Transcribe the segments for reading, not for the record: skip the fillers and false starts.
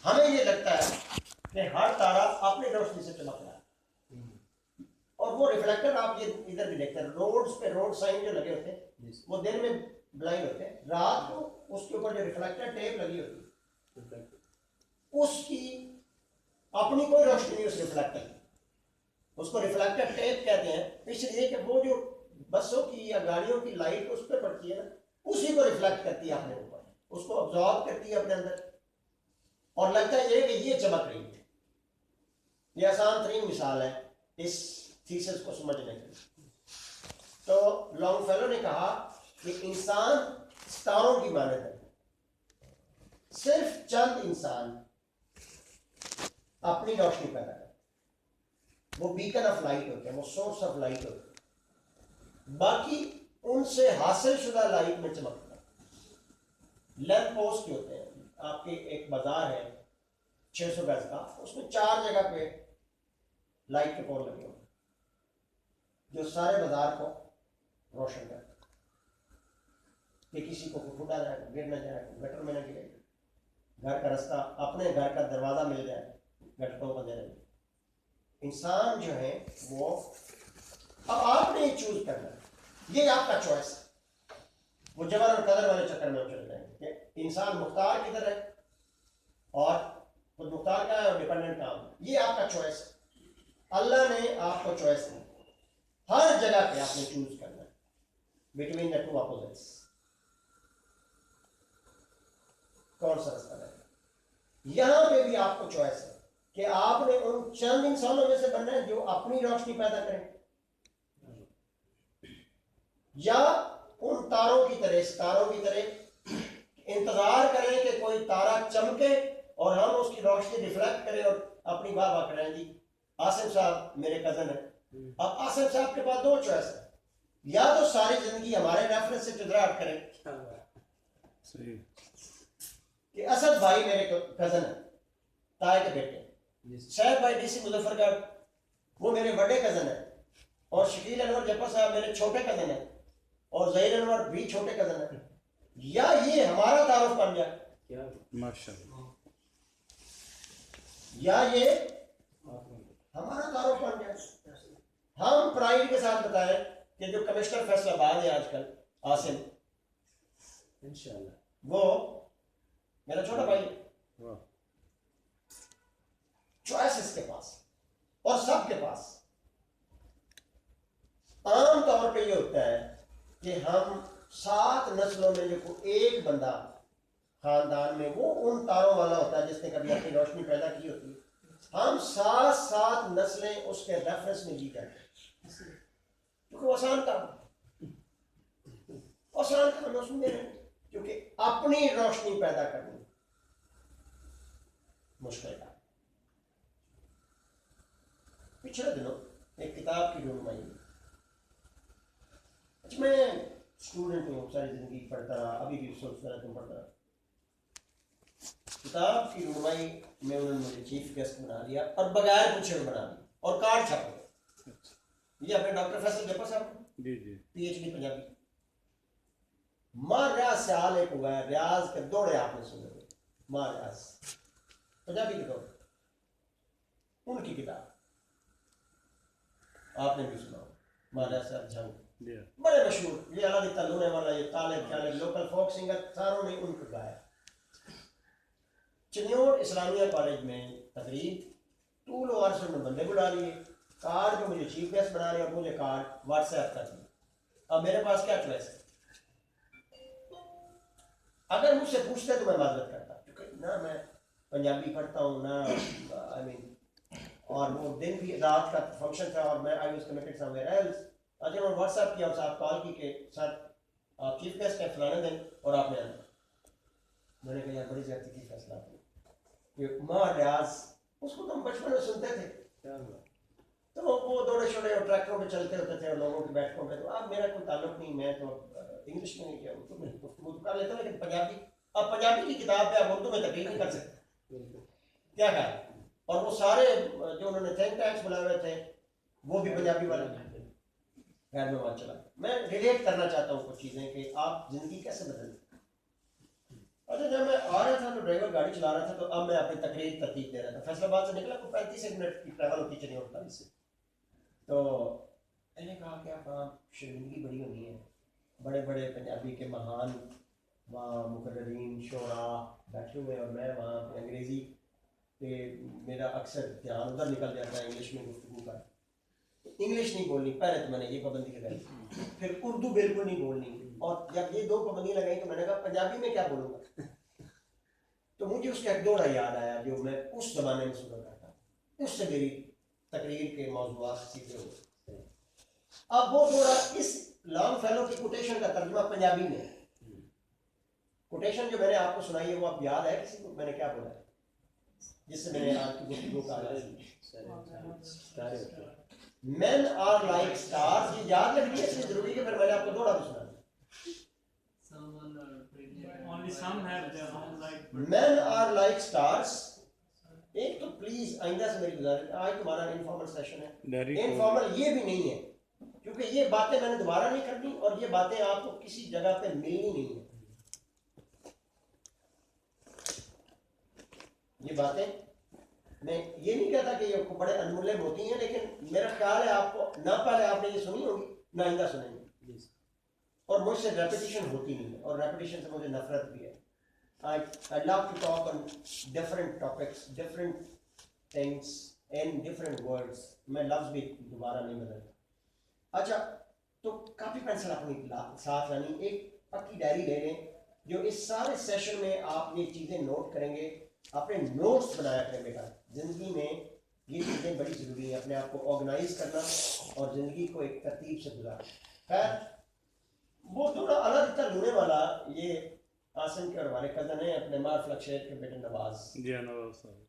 हमें ये लगता है कि हर तारा अपनी रोशनी से चमक रहा है, और वो रिफ्लेक्टर आप ये इधर भी देखते हैं, रोड्स पे रोड साइन जो लगे होते हैं वो दिन में ब्लाइंड होते हैं, रात को उसके ऊपर जो रिफ्लेक्टर टेप लगी होती है उसकी अपनी कोई रोशनी नहीं उस रिफ्लेक्टर की, उसको रिफ्लेक्टर टेप कहते हैं, इसलिए कि वो जो बसों की या गाड़ियों की लाइट उस पर पड़ती है ना, उसी को रिफ्लेक्ट करती है अपने ऊपर, उसको ऑब्जॉर्ब करती है अपने अंदर, और लगता है ये कि ये चमक रही है। ये आसान तरीन मिसाल है इस थीसिस को समझने के लिए। तो लॉन्गफेलो ने कहा कि इंसान सितारों की मानद है, सिर्फ चंद इंसान अपनी रोशनी पैदा करते, वो बीकन ऑफ लाइट होते हैं, वो सोर्स ऑफ लाइट होते हैं, बाकी उनसे हासिल शुदा लाइट में चमकता है। लैंप पोस्ट होते हैं, आपके एक बाजार है 600 गज का, उसमें 4 जगह पे लाइट के पोल लगे होंगे जो सारे बाजार को रोशन करते हैं कि किसी को फुटा जाए, गिर न जाए, गटर में न गिरे, घर का रास्ता, अपने घर का दरवाजा मिल जाए, गटरों बंदे रहे। इंसान जो है वो, अब आपने चूज करना है, ये आपका चॉइस है। वो जबर और कदर वाले चक्कर में हम चले जाएंगे कि इंसान मुख्तार किधर है और खुद मुख्तार का है और डिपेंडेंट काम है, ये आपका चॉइस है। अल्लाह ने आपको चॉइस दी, हर जगह पे आपने चूज करना है बिटवीन द टू अपोजिट्स, कौन सा रास्ता है। यहां पे भी आपको चॉइस है कि आपने उन चंद इंसानों में से बनना है जो अपनी रोशनी पैदा करें, या उन तारों की तरह, सितारों की तरह इंतजार करें कि कोई तारा चमके और हम उसकी रोशनी रिफ्लेक्ट करें और अपनी वाह वाह करें। जी आसिफ साहब मेरे कजन है, अब आसिफ साहब के पास 2 चॉइस है, या तो सारी जिंदगी हमारे रेफरेंस से चुदराहट करें कि असद भाई मेरे कजन है, ताए के बेटे, शहद भाई डीसी मुजफ्फरगढ़ वो मेरे बड़े कजन है, और शकील अनवर जफर साहब मेरे छोटे कजन है, और जहीर अनवर भी छोटे कजन है, या ये हमारा तारुफ बन जाए माशाअल्लाह, या ये हमारा तारुफ बन जाए। हम प्राइड के साथ बताएं कि जो कमिश्नर फैसलाबाद है आजकल आसिम, इंशाअल्लाह वो मेरा छोटा भाई, चॉइस इसके पास और सबके पास। आम तौर पे ये होता है कि हम 7 नस्लों में जो एक बंदा खानदान में वो उन तारों वाला होता है जिसने कभी अपनी रोशनी पैदा की होती है, हम 7 नस्लें उसके रेफरेंस में जी जाते हैं, क्योंकि आसान काम उसमें, क्योंकि अपनी रोशनी पैदा करनी मुश्किल है। पिछले दिनों एक किताब की ढूंढ आई, मैं स्टूडेंट हूँ, सारी जिंदगी पढ़ता रहा, अभी भी सोचता रहा तुम पढ़ता रहा। किताब की रुनमाई में उन्होंने मुझे चीफ गेस्ट बना दिया और बगैर पूछे बना दिया और कार्ड छाप दिया। ये अपने डॉक्टर फैसल जफर साहब PhD पंजाबी, माँ रियाज से आल एक हुआ है, रियाज के दौड़े आपने सुने हुए, माँ रियाज पंजाबी के दौड़े, उनकी किताब आपने भी सुना, माँ रियाज साहब झंग बड़े मशहूर, ये अला दिता लूने वाला, ये तालिब खालिब लोकल फोक सिंगर, सारों ने उनको गाया। चिन्योर इस्लामिया कॉलेज में तकरीब, टूल और में बंदे बुला लिए, कार्ड जो मुझे चीफ गेस्ट बना रहे और मुझे कार्ड व्हाट्सएप कर दिए। अब मेरे पास क्या चॉइस है? अगर मुझसे पूछते तो मैं माजरत करता, क्योंकि ना मैं पंजाबी पढ़ता हूँ ना, आई मीन, और वो दिन भी रात का फंक्शन था और मैं I was committed somewhere else. आज उन्होंने व्हाट्सएप किया और साहब कॉल की के सर आप चीफ गेस्ट हैं फलाने दिन और आपने आना। मैंने कहा यार बड़ी ज्यादा की फैसला आपने, माँ रियाज उसको तो हम बचपन में सुनते थे, तो वो दौड़े छोड़े और ट्रैक्टरों पे चलते होते थे और लोगों की बैठकों पे, तो अब मेरा कोई ताल्लुक नहीं, मैं तो इंग्लिश में नहीं किया, तो मैं गुफ्तगू कर लेता हूँ, लेकिन पंजाबी, अब पंजाबी की किताब पे आप उर्दू में तकरीर नहीं कर सकते, क्या कहा। और वो सारे जो उन्होंने थिंक टैंक्स बुलाए हुए थे वो भी पंजाबी वाले, खैर में वहाँ चला। मैं रिलेट करना चाहता हूँ कुछ चीज़ें कि आप जिंदगी कैसे बदलते। अच्छा, जब मैं आ रहा था तो ड्राइवर गाड़ी चला रहा था, तो अब मैं अपनी तकरीर तरतीब दे रहा था। फैसलाबाद से निकला तो 35 मिनट की ट्रैवल होती चली 48 से। तो मैंने कहा कि आप शर्मिंदगी बड़ी होनी है, बड़े बड़े पंजाबी के महान वहाँ मुकर्ररीन शोरा बैठे हुए, और मैं वहाँ पे अंग्रेज़ी पे मेरा अक्सर ध्यान उधर निकल जाता है, इंग्लिश में गुफ्तगू का। इंग्लिश नहीं बोलनी, पहले तो मैंने ये पाबंदी लगाई, फिर उर्दू बिल्कुल नहीं बोलनी, और जब ये 2 पाबंदियाँ लगाई तो मैंने कहा पंजाबी में क्या बोलूँगा। तो मुझे उसका एक दौरा याद आया जो मैं उस ज़माने में सुना करता, उससे मेरी तकरीर के मौज़ूआत सीधे हुए। अब वो दौरा इस लॉन्ग फेलो की कोटेशन का तर्जुमा पंजाबी में, कोटेशन जो मैंने आपको सुनाई है वो आप याद है किसी को मैंने क्या बोला है, जिससे मैंने आज की गुफ्तगू का आगाज़ किया। Men are like stars, ये याद रखनी है, इसलिए जरूरी है, फिर मैंने आपको दौड़ा भी सुना। Only some have their own light. Men are like stars। एक तो प्लीज आइंदा से मेरी गुजारिश, आज तुम्हारा इनफॉर्मल सेशन है, इनफॉर्मल ये भी नहीं है, क्योंकि ये बातें मैंने दोबारा नहीं करनी, और ये बातें आपको किसी जगह पे मिलनी नहीं है। ये बातें मैं ये नहीं कहता कि ये बड़े अनमूल्य मोती हैं, लेकिन मेरा ख्याल है आपको ना पहले आपने ये सुनी होगी ना आइंदा सुनेंगे, और मुझसे रेपिटेशन होती नहीं है, और रेपिटेशन से मुझे नफरत भी है। I love to talk on different topics, different things in different words। मैं लफ्ज़ भी दोबारा नहीं बदलता। अच्छा, तो कापी पेंसिल अपनी साथ लानी, एक पक्की डायरी ले लें, जो इस सारे सेशन में आप ये चीज़ें नोट करेंगे, अपने नोट्स बनाया करें बेटा। ज़िंदगी में ये चीज़ें बड़ी ज़रूरी हैं, अपने आप को ऑर्गेनाइज करना और ज़िंदगी को एक तरतीब से गुजारना। खैर, वो थोड़ा अलग तरह लूने वाला, ये आसन के और हमारे कज़न हैं, अपने मार फ्लक्शेर के बेटे नवाज जी, नवाज साहब,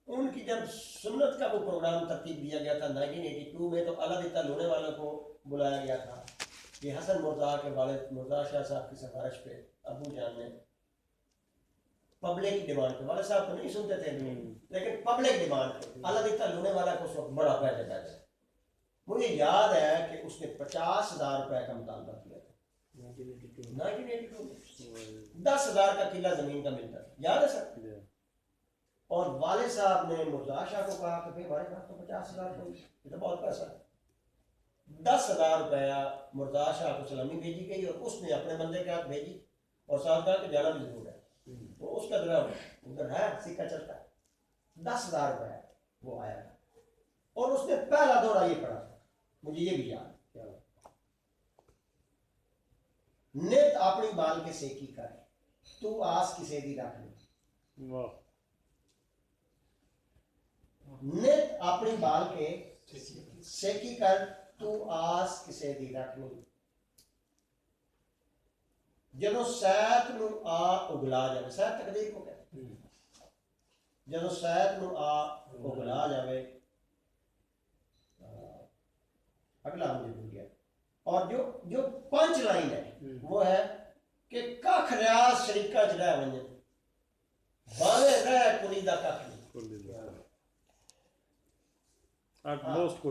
उनकी जब सुन्नत का वो प्रोग्राम तरतीब दिया गया था 1982 में, तो अलग लूने वालों को बुलाया गया था। ये हसन मुर्जा के वालिद मुर्जा शाह साहब की सिफारिश पे अबू जान ने पब्लिक की डिमांड पे, वाले साहब तो नहीं सुनते थे, लेकिन पब्लिक डिमांड पे अलग लूने वाला को उस वक्त बड़ा पैसे पैसे, मुझे याद है कि उसने 50,000 रुपए का मुतालबा किया था 1982 में। 10,000 का किला जमीन का मिलता था, याद है सर। और वाले साहब ने मुर्जा शाह को कहा कि भाई हमारे पास तो 50,000 को ये तो बहुत पैसा है। 10,000 रुपया मुर्जा शाह को सलामी भेजी गई, और उसने अपने बंदे के हाथ भेजी, और साथ कहा कि जाना भी जरूर है, तो उसका जरा उधर है सिक्का चलता है। 10,000 रुपया वो आया था, और उसने पहला दौरा ये पढ़ा था, मुझे ये भी याद। नित अपनी बाल के सेकी कर, तू आस किसे दी रख ले। वाह, नित अपनी बाल के सेकी कर, तू आस किसे दी रख नहीं। ਜਦੋਂ ਸੈਤ ਨੂੰ ਆ ਉਗਲਾ ਜਾਵੇ, ਸੈਤ ਤਕਦੀਰ को कहते हैं, ਜਦੋਂ ਸੈਤ ਨੂੰ आ उगला जावे। अगला मुझे भूल गया। और जो जो पंच लाइन है वो है कि कख रियाज शरीका चढ़ा वंजन बावे रह कुली दा कख नहीं।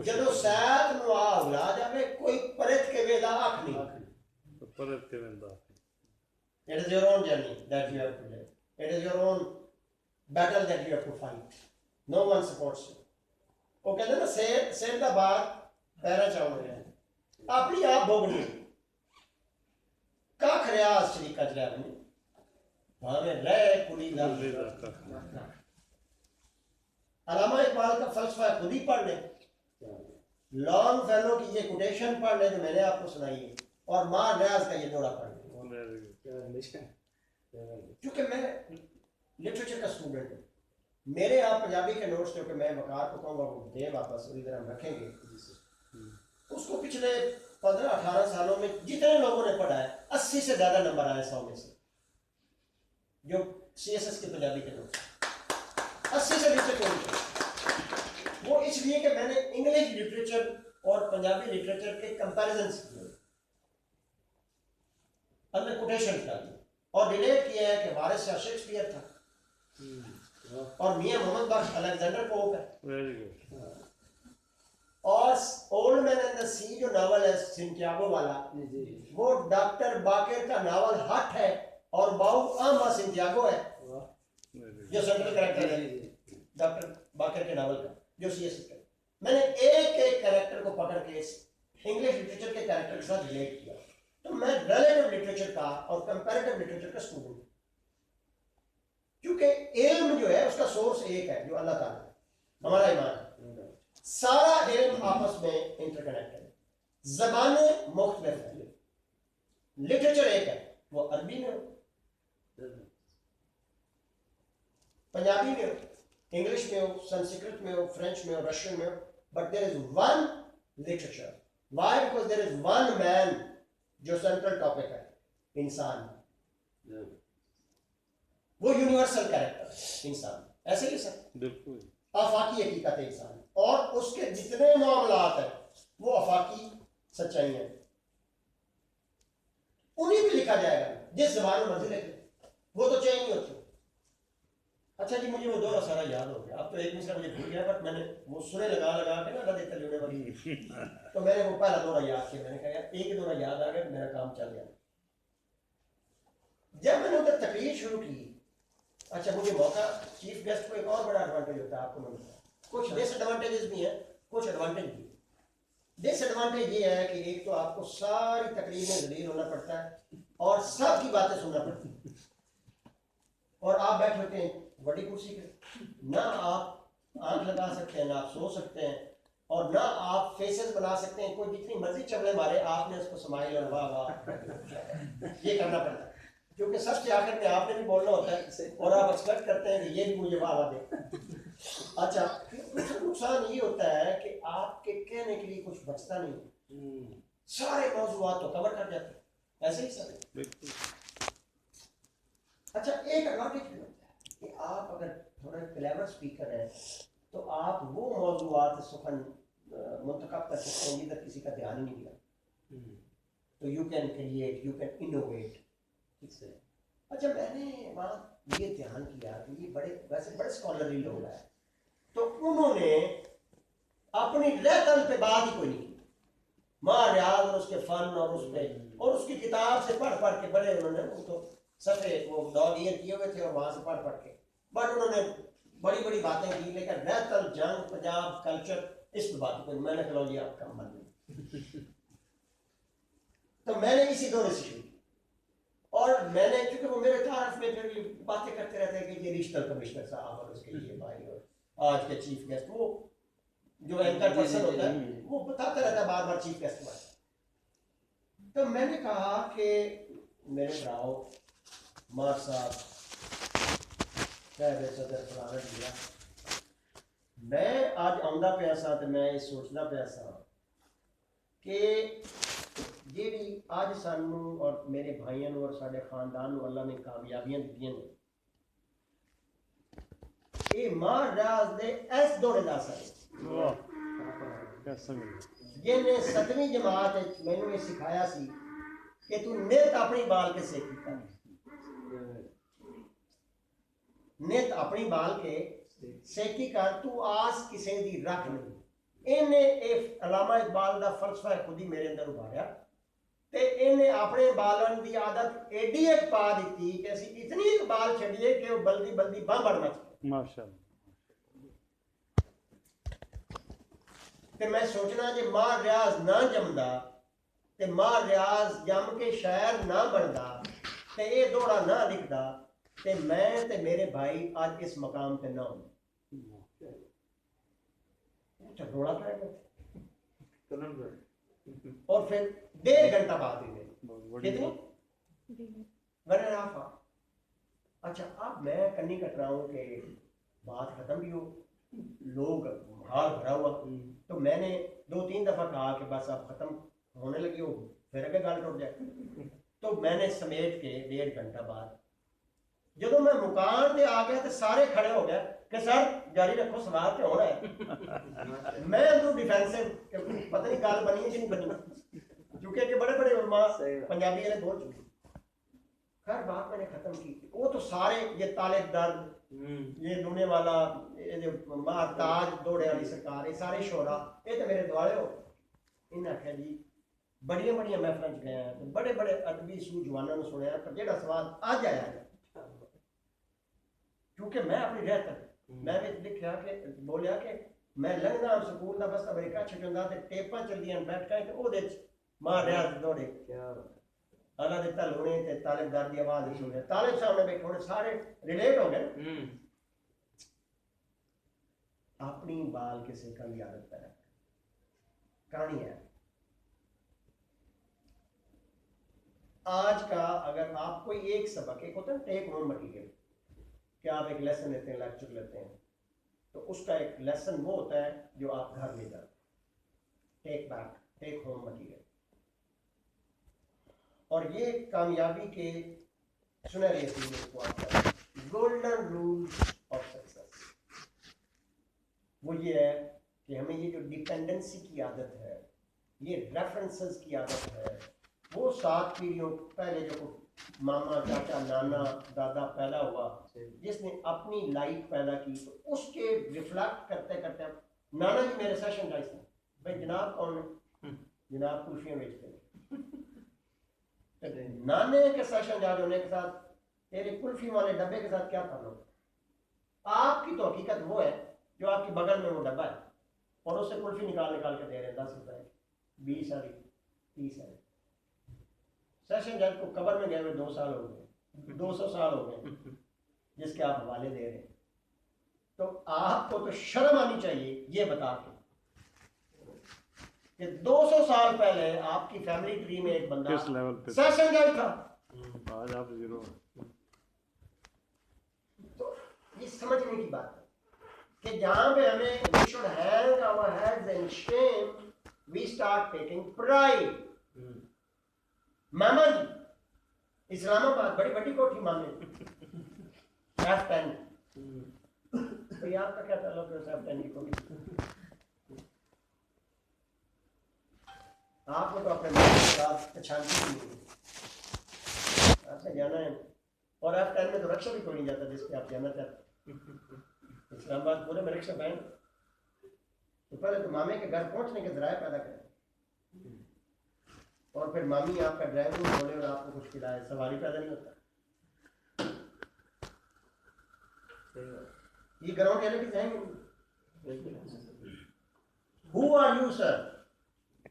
ਜਦੋਂ ਸੈਤ ਨੂੰ आ उगला जावे, कोई परत के वेदा अख नहीं। परत के वेदा, It is your own journey that you have to live. It is your own battle that you have to fight. No one supports you. वो कहते हैं ना शेर का बार पैरा चावल है, अपनी आप भोगनी का खरियाज शरीका चला बनी भावे रह कुली दा। अलामा इकबाल का फलसफा खुद ही पढ़ ले, लॉन्ग फेलो की ये कोटेशन पढ़ ले जो मैंने आपको सुनाई है, और मां रियाज का ये दौड़ा पढ़ ले। क्योंकि मैं लिटरेचर का स्टूडेंट हूँ, मेरे आप पंजाबी के नोट्स जो कि मैं वकार को कहूँगा वो दे वापस उसी तरह रखेंगे, उसको पिछले 15-18 सालों में जितने लोगों ने पढ़ा है 80 से ज़्यादा नंबर आए 100 में से, जो CSS के पंजाबी के नोट्स 80 से नीचे कोई नहीं। वो इसलिए कि मैंने इंग्लिश लिटरेचर और पंजाबी लिटरेचर के कंपैरिजन किए, अंदर कोटेशन डाली और रिलेट किया है कि वारिस शाह शेक्सपियर था और मियां मोहम्मद बख्श अलेक्जेंडर पोप है, और ओल्ड मैन एंड द सी जो नावल है सिंटियागो वाला, वो डॉक्टर बाकेर का नावल हट है और बाउ आमा सिंथियागो है जो सेंट्रल कैरेक्टर है डॉक्टर बाकर के नावल का, जो सीएस है। मैंने एक एक कैरेक्टर को पकड़ के इंग्लिश लिटरेचर के कैरेक्टर के साथ रिलेट किया। तो मैं रिलेटिव लिटरेचर का और कंपैरेटिव लिटरेचर का स्टूडेंट हूं, क्योंकि इल्म जो है उसका सोर्स एक है जो अल्लाह ताला है, हमारा ईमान है। सारा इल्म आपस में इंटरकनेक्टेड है, ज़बानें मुख्तलिफ हैं, लिटरेचर एक है, वो अरबी में हो, पंजाबी में हो, इंग्लिश में हो, संस्कृत में हो, फ्रेंच में हो, रशियन में हो, but there is one literature. Why? Because there is one man जो सेंट्रल टॉपिक है, इंसान, वो यूनिवर्सल कैरेक्टर है इंसान, ऐसे ही सर बिल्कुल आफाकी हकीकत है इंसान, और उसके जितने मामलात हैं वो आफाकी सच्चाइयां हैं, उन्हीं पे लिखा जाएगा जिस जबान में मर्जी लिखे, वो तो चेंज नहीं होती। अच्छा जी, मुझे वो दोहरा सारा याद हो गया, अब तो एक मिसरा मुझे भूल गया, बट मैंने वो सुरे लगा लगा के ना अल्लाह देता जुड़े वाली तो मैंने वो पहला दोहरा याद किया। मैंने कहा यार एक दोहरा याद आ गया तो मेरा काम चल गया। जब मैंने उधर तकरीर शुरू की, अच्छा मुझे मौका, चीफ गेस्ट को एक और बड़ा एडवांटेज होता है, आपको मैं बताऊं, कुछ डिसएडवांटेजेस भी हैं, कुछ एडवांटेज भी। डिसएडवांटेज ये है कि एक तो आपको सारी तकरीर में जलील होना पड़ता है और सबकी बातें सुनना पड़ती है, और आप बैठे होते हैं बड़ी कुर्सी पे, ना आप आंख लगा सकते हैं, ना आप सो सकते हैं, और ना आप फेसेस बना सकते हैं, कोई जितनी मर्जी चवड़े मारे आपने उसको स्माइल और वाह वाह ये करना पड़ता है, क्योंकि सबसे आखिर में आपने भी बोलना होता है और आप एक्सपेक्ट करते हैं कि ये भी मुझे वाह वाह दे। अच्छा, दूसरा नुकसान ये होता है कि आपके कहने के लिए कुछ बचता नहीं, सारे मौजूआत तो कवर कर जाते हैं, ऐसे ही सर। अच्छा, एक एडवांटेज भी होता है कि आप अगर थोड़ा क्लेवर स्पीकर हैं तो आप वो मौजूआत सुखन मुंतखब कर सकते हैं जिधर किसी का ध्यान ही नहीं दिया, तो you can create, you can innovate. अच्छा, मैंने वहाँ ये ध्यान किया कि ये वैसे बड़े स्कॉलरली लोग हैं, तो उन्होंने अपनी रहतल पे बात ही कोई नहीं की, माँ रियाज और उसके फन और उस पे और उसकी किताब से पढ़ पढ़ के बड़े उन्होंने तो सफे वो डॉग ईयर किए हुए थे और वहां से पढ़ पढ़ के बट उन्होंने बड़ी बड़ी बातें की, लेकिन रहतल जंग पंजाब कल्चर इस पे बात कोई। मैंने कहा जी आप कम बन तो मैंने इसी दौरे से शुरू, और मैंने क्योंकि वो मेरे तारफ में फिर बातें करते रहते हैं कि ये रीजनल कमिश्नर साहब और उसके ये भाई और आज के चीफ गेस्ट, वो जो एंकर पर्सन होता है वो बताता रहता है बार बार चीफ गेस्ट बात। तो मैंने कहा कि मेरे भराओ मार साहब सदर फलाना दिया, मैं आज आंदा पिया सा तो मैं ये सोचना पिया सा कि ਜਿਹੜੀ ਅੱਜ ਸਾਨੂੰ और मेरे भाइयों और साढ़े खानदान ਨੂੰ अल्लाह ने कामयाबियां ਦਿੱਤੀਆਂ ਨੇ, ਇਹ महाराज ਦੇ ਇਸ ਦੌਰੇ ਦਾ ਅਸਰ ਜਿਹਨੇ 7ਵੀਂ ਜਮਾਤ ਵਿੱਚ ਮੈਨੂੰ ਇਹ ਸਿਖਾਇਆ ਸੀ ਕਿ ਤੂੰ ਨਿਤ ਆਪਣੀ ਬਾਲ ਕੇ ਸੇਕੀ ਕਰ, ਨਿਤ ਆਪਣੀ ਬਾਲ ਕੇ ਸੇਕੀ ਕਰ, ਤੂੰ ਆਸ ਕਿਸੇ ਦੀ ਰੱਖ ਨਹੀਂ। ਇਹਨੇ ਇਹ ਅਲਾਮਾ ਇਕਬਾਲ ਦਾ ਫਲਸਫਾ ਖੁਦ ਹੀ ਮੇਰੇ ਅੰਦਰ ਉਭਾਰਿਆ ਤੇ ਇਹਨੇ ਆਪਣੇ ਬਾਲਣ ਦੀ ਆਦਤ ਏਡੀ ਇੱਕ ਪਾ ਦਿੱਤੀ ਕਿ ਅਸੀਂ ਇਤਨੀ ਇਕਬਾਲ ਛੱਡੀਏ ਕਿ ਉਹ ਬਲਦੀ ਬਲਦੀ ਬਾਂਹ ਬੜ ਮਚ ਗਈ। ਮਾਸ਼ਾਅੱਲਾ। ਤੇ ਮੈਂ ਸੋਚਣਾ ਜੇ ਮਾਂ ਰਿਆਜ਼ ਨਾ ਜੰਮਦਾ ਤੇ ਮਾਂ ਰਿਆਜ਼ ਜੰਮ ਕੇ ਸ਼ਾਇਰ ਨਾ ਬਣਦਾ ਤੇ ਇਹ ਦੋੜਾ ਨਾ ਲਿਖਦਾ ਤੇ ਮੈਂ ਤੇ ਮੇਰੇ ਭਾਈ ਅੱਜ ਇਸ ਮਕਾਮ ਤੇ ਨਾ ਹੁੰਦੇ। रोड़ा और फिर 1.5 घंटा बाद ही कितनी अच्छा, अब मैं कन्नी कट रहा हूँ कि बात खत्म भी हो, लोग हाल भरा हुआ, तो मैंने 2-3 दफा कहा कि बस अब खत्म होने लगी हो, फिर अगर गाल टूट जाए, तो मैंने समेट के 1.5 घंटा बाद जो मैं मुकाम पे आ गया तो सारे खड़े हो गए कि सर जारी रखो, सवाल तो होना है। मैं अंदर डिफेंसिव पता नहीं गाल बनी है कि नहीं बनी, क्योंकि कि बड़े बड़े उलमा पंजाबी वाले बोल चुके। खैर बात मैंने खत्म की, वो तो सारे ये तालिब दर्द, ये लूने वाला, ये ताज दौड़े वाली सरकार, ये सारे शोरा ये तो मेरे दुआले हो। इन्हें आख्या जी बड़िया बड़िया महफिलों च गए हैं, तो बड़े बड़े अदबी सूझवानों ने सुने, पर जेड़ा स्वाद अज आया है, क्योंकि मैं अपनी रहत मैं भी देखा कि बोलिया कि मैं लंघदा स्कूल का बस अमरीका छुटंदा ते टेपां चलदियां बैठकां ते ओहदे च मां रियाज दौड़े अल्लाह दे तल होने ते तालिबदार दी आवाज सुने, तालिब सामने बैठे होने, सारे रिलेट हो गए। अपनी बाल के सेकन की आदत पैदा कहानी है। आज का अगर आप कोई एक सबक, एक होता है टेक होम मटीरियल, कि आप एक लेसन लेते हैं, लेक्चर लेते हैं, तो उसका एक लेसन वो होता है जो आप घर ले जाते, take back, take home material. और ये कामयाबी के सुनहरे असूल को आता है, गोल्डन रूल्स ऑफ सक्सेस। वो ये है कि हमें ये जो डिपेंडेंसी की आदत है, ये रेफरेंसेस की आदत है, वो 7 पीढ़ियों पहले जो मामा चाचा नाना दादा पैदा हुआ, जिसने अपनी लाइफ पैदा की, तो उसके रिफ्लेक्ट करते करते नाना जी मेरे सेशन जाइए थे, भाई जनाब कौन है, जनाब कुल्फियाँ बेचते हैं, नाने के सेशन जा होने के साथ तेरे कुल्फी वाले डब्बे के साथ क्या ताल्लुक? आपकी तो हकीकत वो है जो आपके बगल में वो डब्बा है और उससे कुल्फी निकाल निकाल के दे रहे हैं 10 रुपए 20 वाली 30 वाली। सेशन जज को कब्र में गए हुए 2 साल हो गए, 200 साल हो गए जिसके आप हवाले दे रहे हैं। तो आपको तो शर्म आनी चाहिए ये बता के कि 200 साल पहले आपकी फैमिली ट्री में एक बंदा किस लेवल पे सेशन जज था, आज आप जीरो। तो ये समझने की बात है कि जहां पे हमें we should hang our heads in shame, we start taking pride। मामा जी इस्लामाबाद बड़ी बड़ी कोठी मांगे F10, तो ये आपका क्या ताल्लुक है F10 की कोठी? आपको तो अपने पहचानती नहीं है, आपने जाना है। और F10 में तो रक्षा भी कोई नहीं जाता जिसपे आप जाना चाहते। इस्लामाबाद पूरे में रिक्शा बैन, तो पहले तो मामे के घर पहुंचने के जराए पैदा करें और फिर मामी आपका ड्राइवर बोले और आपको कुछ खिलाए, सवारी पैदा नहीं होता। ये ग्राउंड रियलिटीज हैं। Who are you, sir?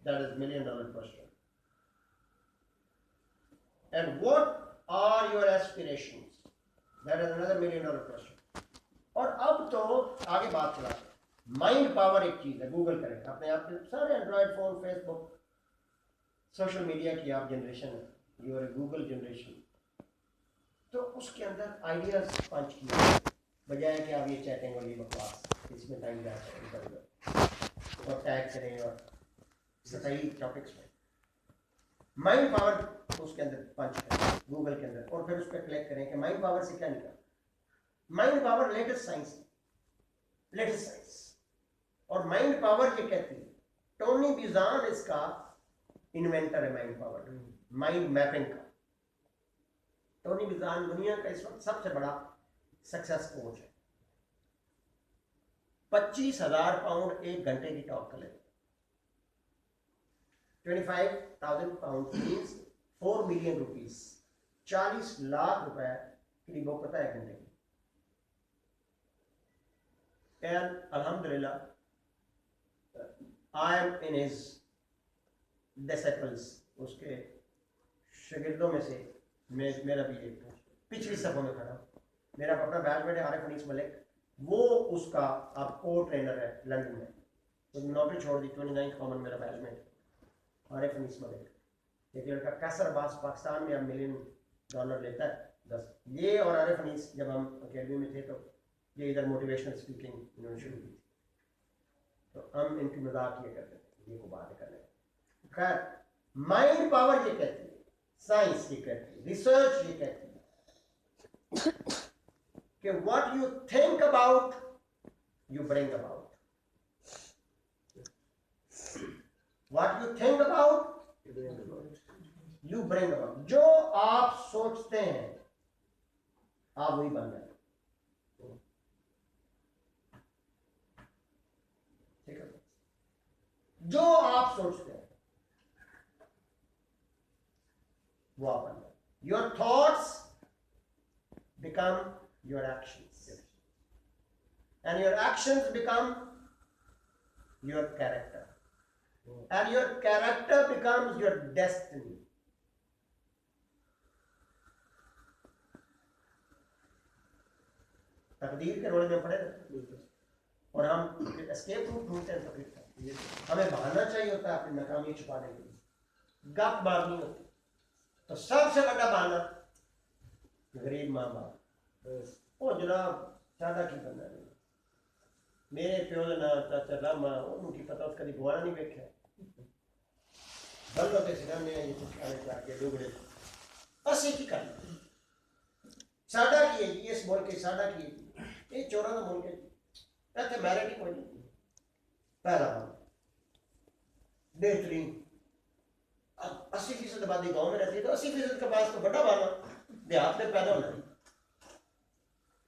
That is $1 million question. And what are your aspirations? That is another $1 million question. और अब तो आगे बात चलाते हैं। माइंड पावर एक चीज है, गूगल करें अपने आप के सारे Android phone, Facebook, social media की आप जनरेशन है, you are a Google generation. तो उसके अंदर आइडियाज पंच किया बजाय कि आप ये चैटिंग और ये बकवास इसमें टाइम जाता है और टैग करें और सही टॉपिक्स में। माइंड पावर उसके अंदर पंच करें गूगल के अंदर और फिर उस पर क्लिक करें कि माइंड पावर से क्या निकला। माइंड पावर लेटेस्ट साइंस और माइंड पावर ये कहती है, टोनी ब्यूजान इसका इन्वेंटर है माइंड पावर, माइंड मैपिंग का। टोनी ब्यूजान दुनिया का इस वक्त सबसे बड़ा सक्सेस कोच है। 25,000 पाउंड 1 घंटे की टॉक कर लेते, 25,000 pound means 4 million rupees, 40 lakh रुपए करीब वो पता है घंटे की। And Alhamdulillah, I am in his disciples, उसके शागिर्दों में से मेरा भी एक पिछली सफों में खड़ा, मेरा अपना बैचमेट है आरिफ अनीस मलिक, वो उसका अब को ट्रेनर है लंदन में, तो नौकरी छोड़ दी। 29 कॉमन मेरा बैचमेट आरिफ अनीस मलिक। एक लड़का कैसर अब्बास पाकिस्तान में अब $1 मिलियन लेता है 10। ये और आरिफ अनीस जब हम अकेडमी में थे तो ये इधर मोटिवेशनल स्पीकिंग इन्होंने शुरू की, तो हम इनकी मजाक ये करते थे, ये को बात करने। खैर माइंड पावर ये कहती है, साइंस ये कहती है, रिसर्च ये कहती है कि what you think about you bring about, what you think about you bring about. जो आप सोचते हैं आप वही बन जाए। जो आप सोचते हैं वो आप अंदर. Your thoughts become your actions, and your actions become your character, and your character becomes your destiny. तकदीर के रोल में पड़े रहते और हम एस्केप रूट ढूंढते हैं. तकदीर हमें बहाना चाहिए होता है अपनी नाकामी छुपाने के लिए, गप मारनी होती. तो सबसे बड़ा बहाना गरीब माँ बाप. वो जनाब सादा की करना नहीं, मेरे प्यो का नाम चाचा लामा उनकी पता उसका गुआना नहीं वेख्या बल होते सिखाने ये चिपकाने जाके डुगड़े असी की करना सादा की है जी. इस मुल्क की सादा की है, ये चोरा का मुल्क है जी. ऐसे मैरिट ही कोई नहीं. पहला बेहतरीन. अब 80% आबादी गाँव में रहती है तो 80% के पास तो बड़ा बाना देहात में पैदा होना है.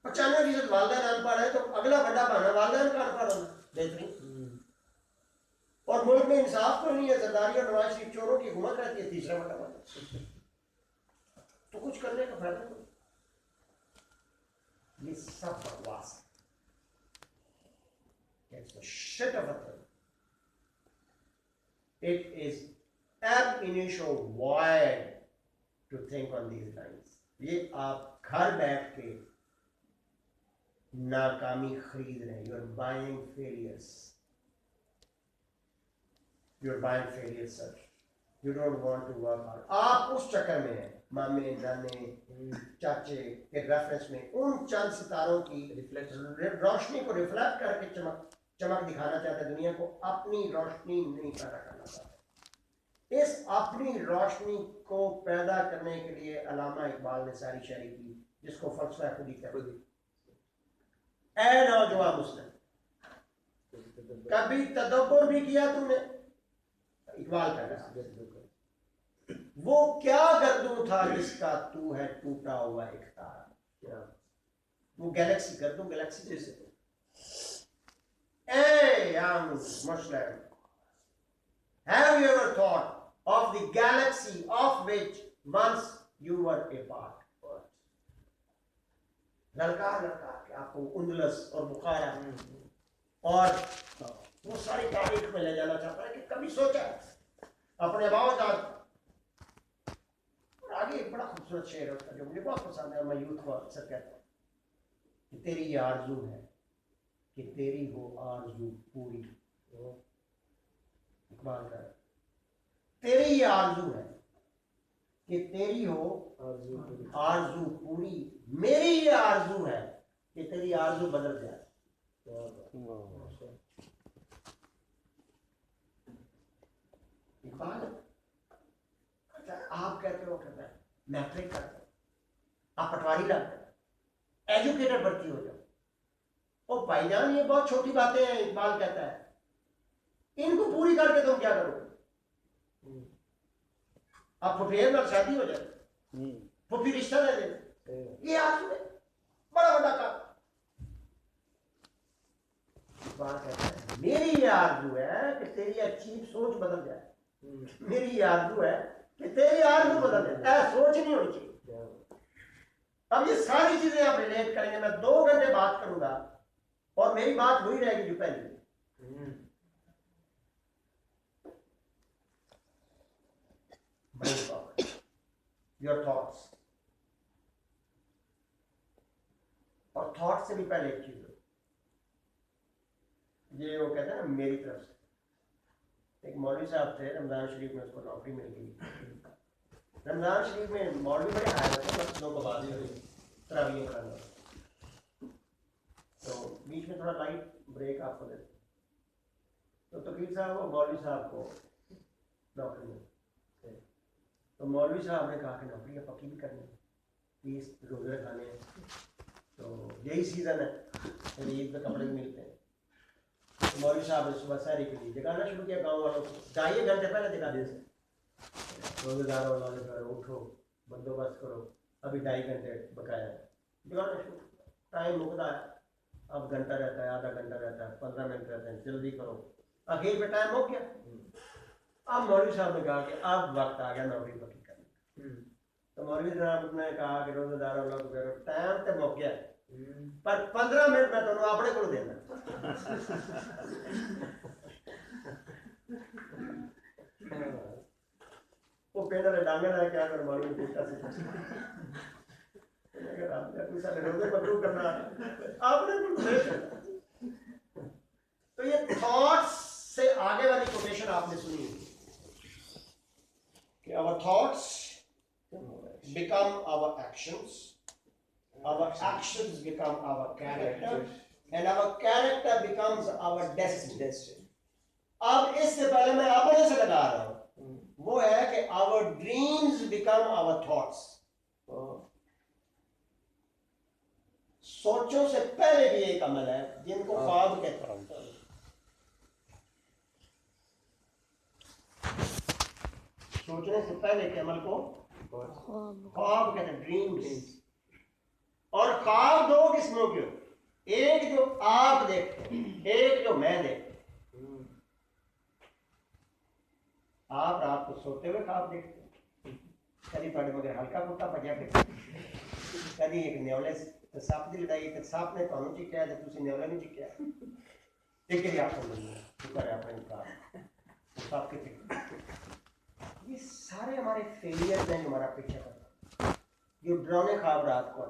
95% वालदैन अनपढ़ है तो अगला बड़ा बहाना वालदैन का अनपढ़ होना. बेहतरीन. और मुल्क में इंसाफ तो नहीं है, जरदारी और नवाज शरीफ चोरों की हुकूमत रहती है. तीसरा बड़ा बहाना. तो कुछ करने का फायदा नहीं. ये सब बकवास है. It's the shit of a thing. It is ab initio wired to think on these lines. ये आप घर बैठ के नाकामी खरीद रहे हैं. You are buying failures. You are buying failures, sir. You don't want to work hard. आप उस चक्कर में हैं, मामे नाने चाचे के रेफरेंस में उन चंद सितारों की रोशनी को रिफ्लेक्ट करके चमक दिखाना चाहते हैं दुनिया को. अपनी रोशनी नहीं पैदा करना चाहते. इस अपनी रोशनी को पैदा करने के लिए अल्लामा इकबाल ने सारी शायरी की जिसको फलसफा खुद ही कहते हैं. ऐ नौजवान मुस्लिम, कभी तदब्बुर भी किया तूने? इकबाल कह रहा है वो क्या गर्दू था जिसका तू है टूटा हुआ एक तारा. वो गैलेक्सी गर्दू गैलेक्सी जैसे. Hey, young Muslim, have you ever thought of the galaxy of which once you were a part? ललकार के आपको उंदलस और बुखारा और वो सारी तारीख में ले जाना चाहता है कि कभी सोचा अपने बावजूद. और आगे एक बड़ा खूबसूरत शेर है उसका जो मुझे बहुत पसंद है. मैं यूथ को अक्सर कहता हूँ कि तेरी ये आरज़ू है कि तेरी हो आरज़ू पूरी. इकबाल का तेरी ये आरज़ू है कि तेरी हो आरज़ू पूरी. मेरी ये आरज़ू है कि तेरी आरज़ू बदल जाए. इकबाल आप कहते हो कि मैं मैट्रिक करता हूँ, आप पटवारी लगते हैं, एजुकेटेड भर्ती हो जाओ. ओ भाईजान ये बहुत छोटी बातें हैं. इकबाल कहता है इनको पूरी करके तुम क्या करोगे? आप फुफेर में शादी हो जाए, फुफी रिश्ता ले ले. ये आज में बड़ा बड़ा काम. इकबाल कहता है मेरी ये आरज़ू है कि तेरी अच्छी सोच बदल जाए. मेरी ये आरज़ू है कि तेरी आरज़ू बदल जाए. ऐसा सोच नहीं होनी चाहिए. अब ये सारी चीजें आप रिलेट करेंगे. मैं 2 घंटे बात करूंगा और मेरी बात वही रहेगी जो पहली. Your thoughts. और थॉट से भी पहले एक चीज ये वो कहते हैं ना मेरी तरफ से. एक मौलवी साहब थे रमजान शरीफ में, उसको नौकरी मिल गई. रमजान शरीफ में मौलवी बड़े आए थे मस्जिदों को बाद तरावीह पढ़ाना. तो बीच में थोड़ा लाइट ब्रेक आपको दे. तो तकीर साहब वो मौलवी साहब को नौकरी मिली. तो मौलवी साहब ने कहा कि नौकरी पक्की भी करनी है, 30 रोजे रखाने हैं. तो यही सीज़न है, ईद में कपड़े भी मिलते हैं. तो मौलवी साहब ने सुबह सहरी के लिए जगाना शुरू किया गाँव वालों को. 2.5 घंटे पहले जगा दे से रोजेदारों वाले करो, उठो, बंदोबस्त करो. अभी 2.5 घंटे बकाया है. जगाना शुरू. टाइम मुकदा है, अब घंटा रहता है, आधा घंटा रहता है, 15 मिनट रहते हैं. जल्दी करो. आखिर पे टाइम हो गया. अब मौलवी साहब ने कहा कि अब वक्त आ गया नौकरी पक्की करने. तो मौलवी साहब ने कहा कि रोजेदार लोग करो टाइम तो मुक गया पर 15 मिनट मैं तुहानू अपने को देना वो पिंड वाले डांगे ना क्या कर मौलवी पूछता सी अगर आपने तू सारे रोजे मकरू करना आपने को दे तो ये थॉट्स से आगे वाली कोटेशन आपने सुनी कि our thoughts become our actions become our character and our character becomes our destiny अब इससे पहले मैं अपने से लगा रहा हूं वो है कि our dreams become our thoughts सोचों से पहले भी एक अमल है जिनको ख्वाब कहते हैं सोचने से पहले के अमल को ख्वाब कहते हैं ड्रीम्स और ख्वाब दो किस्मों के एक जो आप देखते हैं एक जो मैं देखता आप रात को सोते हुए ख्वाब देखते हैं कभी पड़े मगर हल्का फुल्का बजा के कभी एक न्योले तो सांप की लड़ाई तो सांप ने ਤੁਹਾਨੂੰ चिक्या तो तुसी न्योले नहीं चिक्या एक ही आपको मिलना शुक्र है अपने का सांप के ये सारे हमारे फेलियर हैं जो हमारा पीछा करते हैं जो डरावने ख्वाब रात को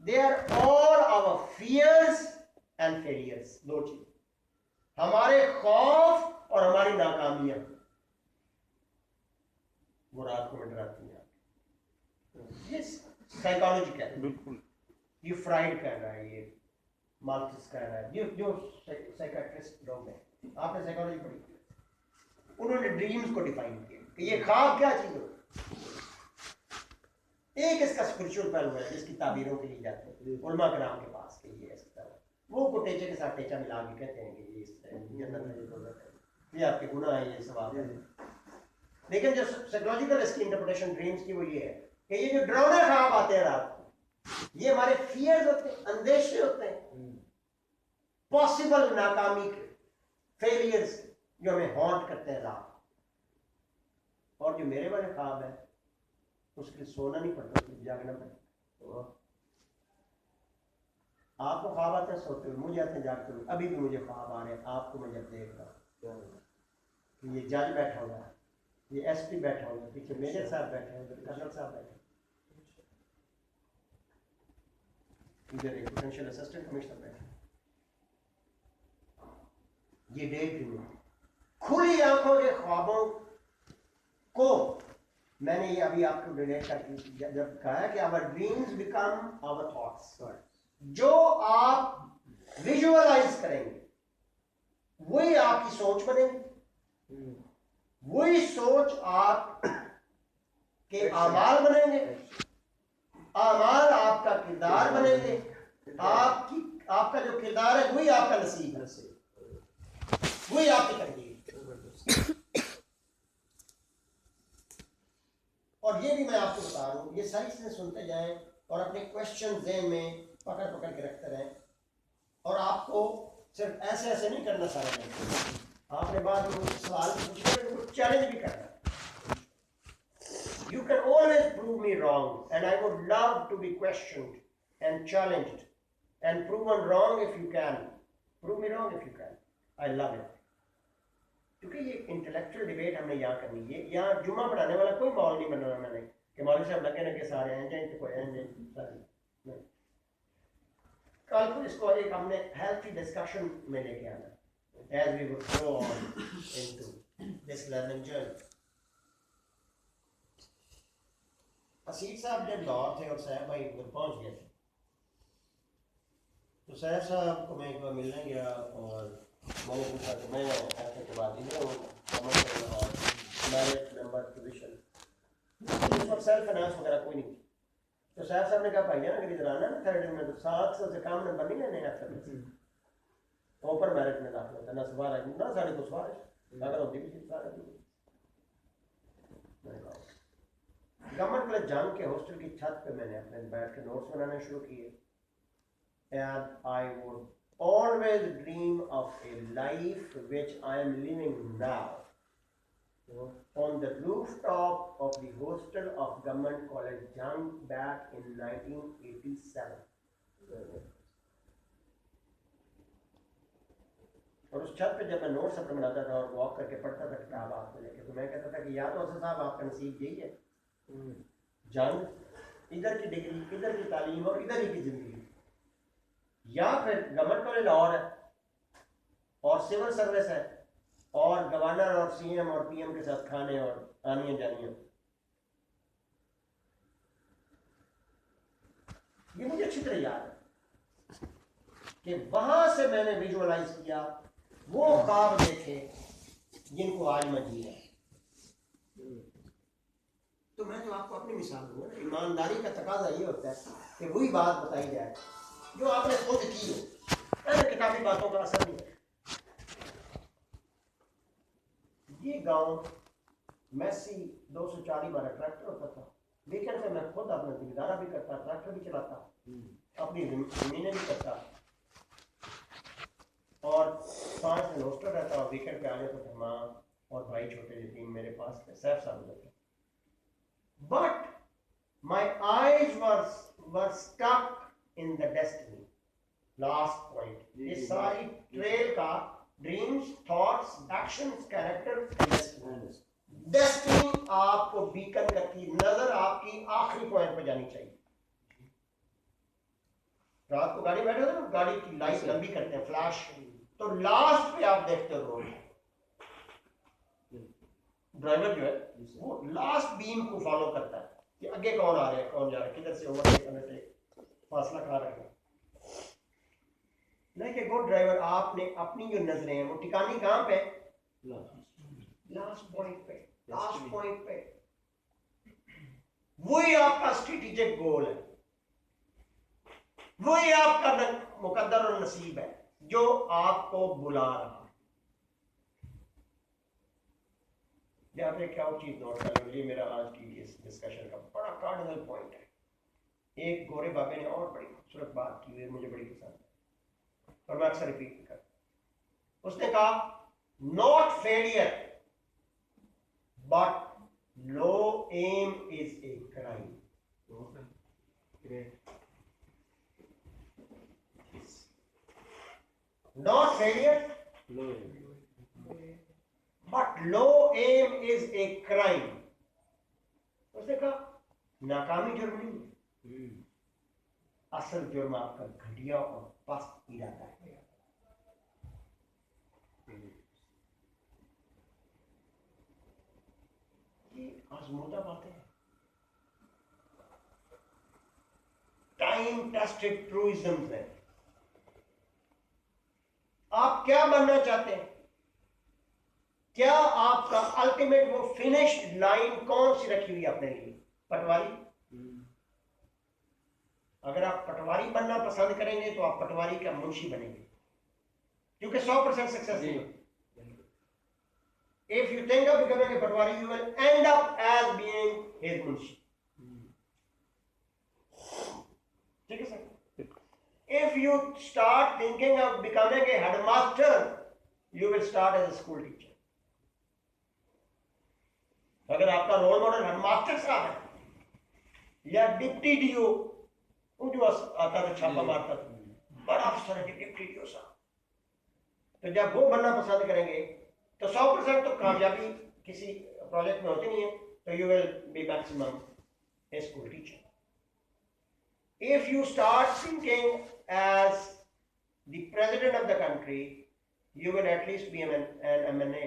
they are all our fears and failures दो चीज हमारे खौफ और हमारी नाकामियां वो रात को में डराती हैं ये साइकोलॉजी कह रहा है बिल्कुल ये फ्राइड कह रहा है ये मार्क्स कह रहा है जो साइकियाट्रिस्ट लोग हैं आपने साइकोलॉजी पढ़ी उन्होंने ड्रीम्स को डिफाइन किया कि ये ख्वाब क्या चीज हो एक इसका स्पिरिचुअल पहलू है जिसकी ताबीरों के लिए जाते हैं उलमा कराम के पास के ये ऐसा वो को टेचे के साथ टेचा मिला के कहते हैं कि ये जन्नत में ये आपके गुनाह है ये सवाब है लेकिन जो साइकोलॉजिकल इसकी इंटरप्रिटेशन ड्रीम्स की वो ये है कि ये जो डरावने ख्वाब आते हैं रात को ये हमारे फियर्स होते हैं अंदेशे होते हैं पॉसिबल नाकामी के फेलियर्स जो हमें हॉन्ट करते हैं रात और जो मेरे वाले ख्वाब है उसके लिए सोना नहीं पड़ता उसके जागना पड़ता आपको ख्वाब आते हैं सोते हुए मुझे आते हैं जागते हुए अभी भी मुझे ख्वाब आ रहे हैं आपको मैं जब देख रहा हूँ ये जज बैठा हुआ है ये एसपी बैठा हुआ है पीछे मेजर साहब बैठे हैं कर्नल साहब बैठे इधर एक पोटेंशियल असिस्टेंट कमिश्नर बैठे ये डे ड्रीमिंग खुली आंखों के ख्वाबों को मैंने ये अभी आपको रिलेट करके जब कहा है कि our dreams become our thoughts जो आप विजुअलाइज करेंगे वही आपकी सोच बनेगी वही सोच आप के आमाल बनेंगे आमाल आपका किरदार बनेंगे आपका जो किरदार है वही आपका नसीब है वही आपकी तकदीर और ये भी मैं आपको बता रहा हूँ ये सारी चीजें सुनते जाएं और अपने क्वेश्चन ज़हन में पकड़ पकड़ के रखते रहें और आपको सिर्फ ऐसे ऐसे नहीं करना सारा दिन आपने बाद में सवाल पूछे उनको चैलेंज भी करना You can always prove me wrong and I would love to be questioned and challenged and proven wrong if you can. Prove me wrong if you can. I love it. क्योंकि ये intellectual debate हमने यहाँ करनी है यहाँ जुम्मा पढ़ाने वाला कोई मौल नहीं बनना मैंने कि मौलवी साहब लगे ना के सारे हैं जाए कोई हैं नहीं कल को इसको एक हमने हेल्थी डिस्कशन में लेके आना as we would go on into this learning journey. Asir साहब जब लाहौर थे और साहब भाई उधर पहुंच गए थे तो साहब साहब को मैं एक बार मिलने गया और मैंने पूछा कि मैं ऐसे के बाद इधर हूँ कमर्शियल और मैरिट नंबर पोजिशन इस वक्त सेल्फ फाइनेंस वगैरह कोई नहीं तो साहब ने कहा भाई ना अगर इधर आना ना थर्ड में तो 700 से कम नंबर नहीं लेने हैं ऊपर मैरिट में दाखिल होता ना सवार है ना साढ़े को सवार अगर होती भी सारा गवर्नमेंट कॉलेज जाम के हॉस्टल की छत पे मैंने अपने बैठ के नोट्स बनाने शुरू किए and I would always dream of a life which I am living now on the rooftop of the hostel of Government College Jang back in 1987. और उस छत पे जब मैं नोट्स अपने बनाता था और वॉक करके पढ़ता था किताब आपको लेके, तो मैं कहता था कि या तो असद साहब आपका नसीब यही है, जंग, इधर की डिग्री, इधर की तालीम और इधर ही की जिंदगी, या फिर गवर्नमेंट कॉलेज लाहौर है और सिविल सर्विस है और गवर्नर और सीएम और पीएम के साथ खाने और आनियां जानियां। ये मुझे अच्छी तरह याद है कि वहां से मैंने विजुअलाइज किया, वो ख्वाब देखे जिनको आज मैं जी रहा हूं। तो मैं तो आपको अपनी मिसाल दूंगा ना, ईमानदारी का तकाजा ये होता है कि वही बात बताई जाए जो आपने खुद की हो, ऐसे किताबी बातों का असर नहीं है। ये गांव मैसी 240 ट्रैक्टर होता था, वीकेंड पे मैं खुद अपना जिम्मेदारा भी करता, ट्रैक्टर भी चलाता, अपनी जमीनें भी करता और 5 दिन हॉस्टल रहता और वीकेंड पे आ जाता था। माँ और भाई छोटे यतीम मेरे पास थे, सैफ साहब होते। But my eyes were stuck in the destiny, last point. ये सारी ट्रेल का dreams, thoughts, actions, characters, destiny आपको बीकन करती, नजर आपकी आखिरी पॉइंट पे जानी चाहिए। रात को गाड़ी बैठे हो ना, गाड़ी की लाइट लंबी करते हैं, फ्लैश, तो लास्ट पे आप देखते हो रोड, ड्राइवर जो है वो लास्ट बीम को फॉलो करता है कि आगे कौन आ रहा है, कौन जा रहा है, किधर से ओवरटेक करने से फासला कहाँ रहेगा। लेकिन गुड ड्राइवर, आपने अपनी जो नजरें हैं वो ठिकानी कहाँ पे, लास्ट पॉइंट पे, लास्ट पॉइंट पे। वही आपका स्ट्रेटेजिक गोल है, वही आपका मुकद्दर और नसीब है जो आपको बुला रहा है। यहाँ पे क्या चीज नोट कर लो, ये मेरा आज की इस डिस्कशन का बड़ा कार्डिनल पॉइंट है। एक गोरे बाबे ने और बड़ी खूबसूरत बात की हुई है, मुझे बड़ी पसंद है और मैं अक्सर रिपीट कर, उसने कहा not failure but low aim is a crime. Not failure, but low aim is a crime. उसने कहा नाकामी जुर्म नहीं है, असल जुर्म आपका घटिया और पस्त इरादा है। ये आजमूदा बातें हैं, टाइम टेस्टेड ट्रूइज्म्स हैं। आप क्या बनना चाहते हैं, क्या आपका अल्टीमेट वो फिनिश्ड लाइन कौन सी रखी हुई है अपने लिए, पटवारी? अगर आप पटवारी बनना पसंद करेंगे तो आप पटवारी का मुंशी बनेंगे, क्योंकि 100% सक्सेस नहीं होती। If you think of becoming a patwari you will end up as being his munshi. ठीक है sir? If you start thinking of becoming a headmaster, you will start as a school teacher. अगर आपका रोल मॉडल हेडमास्टर साहब है या deputy do, वो जो आता था छापा मारता था, बड़ा अफसर है डिप्टी डीओ साहब, तो जब वो बनना पसंद करेंगे तो 100% तो कामयाबी किसी प्रोजेक्ट में होती नहीं है, तो you will be maximum a school teacher. If you start thinking as the president of the country, you will at least be an MNA.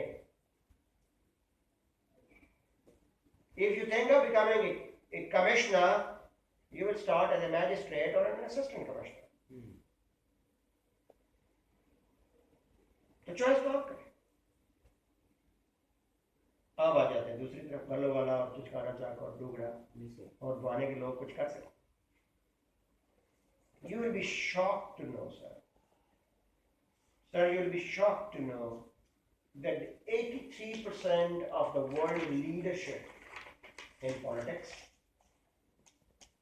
If you think of becoming a commissioner, you will start as a magistrate or an assistant commissioner. तो choice तो आप करें। अब आ जाते हैं दूसरी तरफ, भलो वाला और चिचकारा चाक और डूगरा और दुआने के लोग कुछ कर सकते। You will be shocked to know, sir, you will be shocked to know that 83% of the world leadership in politics,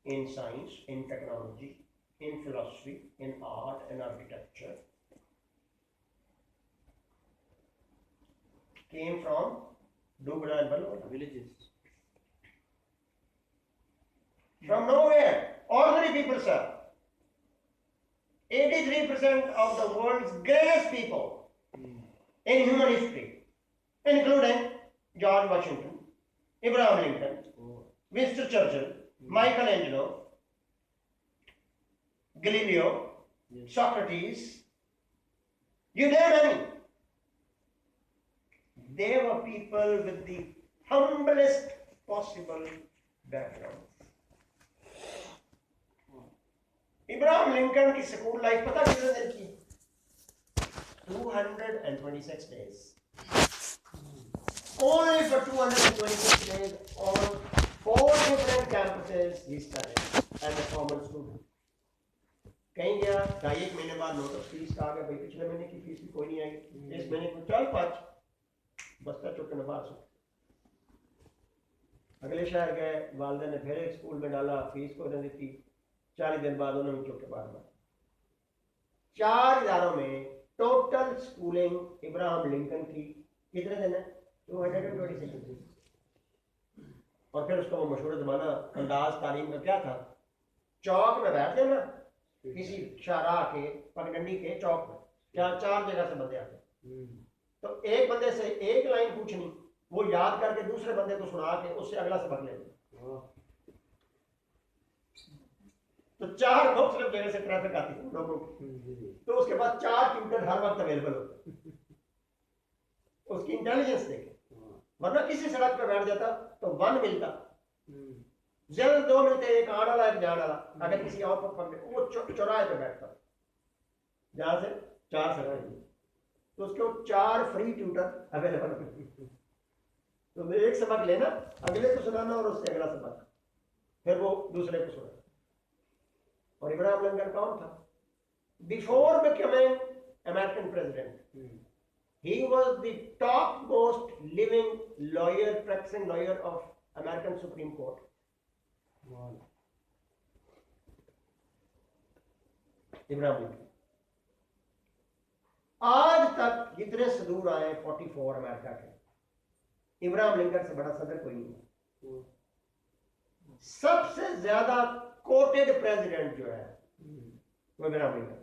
in science, in technology, in philosophy, in art and architecture came from Do Quran Balo. Villages. From nowhere, ordinary people, sir. 83% of the world's greatest people in human history, including George Washington, Abraham Lincoln, Winston Churchill, Michelangelo, Galileo, Socrates, you name any. They were people with the humblest possible background. Ibrahim Lincoln की school life पता कितने दिन की? 226 days. Only for 226 days on 4 different campuses he studied as a common student. कहीं गया, 2.5 महीने बाद notice fees का आ गया, भाई पिछले महीने की फीस भी कोई नहीं आई, इस महीने को चल 5 बस्ता चुके में बाहर सो। अगले शहर गए, वालदे ने फिर एक स्कूल में डाला, फीस को दे दी, 40 दिन बाद उन्होंने चुके बाहर मारा। 4 इदारों में टोटल स्कूलिंग इब्राहिम लिंकन की कितने दिन है? 226 दिन। और फिर उसका वो मशहूर ज़माना अंदाज तालीम का क्या था? चौक में बैठ जाना, किसी शाहराह के पगडंडी के चौक में, जहाँ 4 जगह से बंदे आते, तो एक बंदे से एक लाइन पूछनी, वो याद करके दूसरे बंदे को सुना के उससे अगला सबक लेना। तो 4 मुख्तलिफ जगह से ट्रैफिक आती है लोगों की, तो उसके बाद 4 ट्यूटर हर वक्त अवेलेबल होते। उसकी इंटेलिजेंस देखे, वरना किसी सड़क पर बैठ जाता तो 1 मिलता, ज्यादा 2 मिलते, एक आने वाला एक जाने वाला। अगर किसी और को पकड़े, वो चौराहे पे बैठता जहां से 4 सड़क, तो उसके 4 फ्री ट्यूटर अवेलेबल होते। तो एक सबक लेना, अगले को सुनाना और उससे अगला सबक, फिर वो दूसरे को सुनाना। और इब्राहिम लिंकन कौन था? Before becoming American president, he was the top most living lawyer, practicing lawyer of American Supreme Court. Ibrahim Lincoln आज तक जितने सदूर आए 44 अमेरिका के, इब्राहिम लिंकन से बड़ा सदर कोई नहीं है। सबसे ज्यादा कोटेड प्रेसिडेंट जो है वो इब्राहिम लिंकन।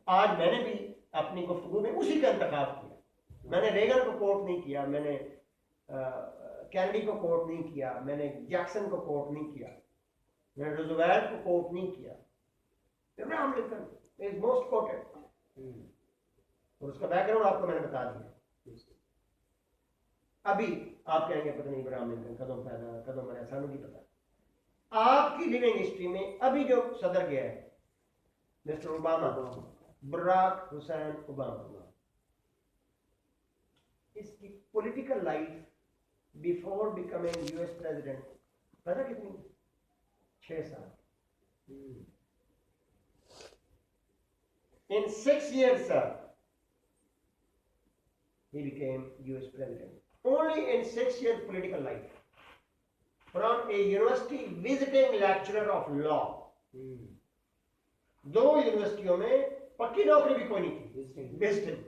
आज मैंने भी अपनी गुफ्तगू में उसी का इंतखाब किया। मैंने रेगन को कोट नहीं किया, मैंने कैनेडी को कोट नहीं किया, मैंने जैक्सन को कोट नहीं किया, मैंने रूजवेल्ट को कोट नहीं किया। Ibrahim Lincoln is most coated, और उसका बैकग्राउंड आपको मैंने बता दिया। अभी आप कहेंगे पता नहीं इब्राहिम लिंकन कदम पैदा कदम मरा, सानू नहीं पता। आपकी लिविंग हिस्ट्री में अभी जो सदर गया है mister Obama, Barack Hussein Obama, इसकी political life before becoming US president पता कितनी? 6 साल। In 6 years, sir, he became US president. Only in 6 years political life. From a university visiting lecturer of law. 2 यूनिवर्सिटियों में पक्की नौकरी भी कोई नहीं थी, visiting.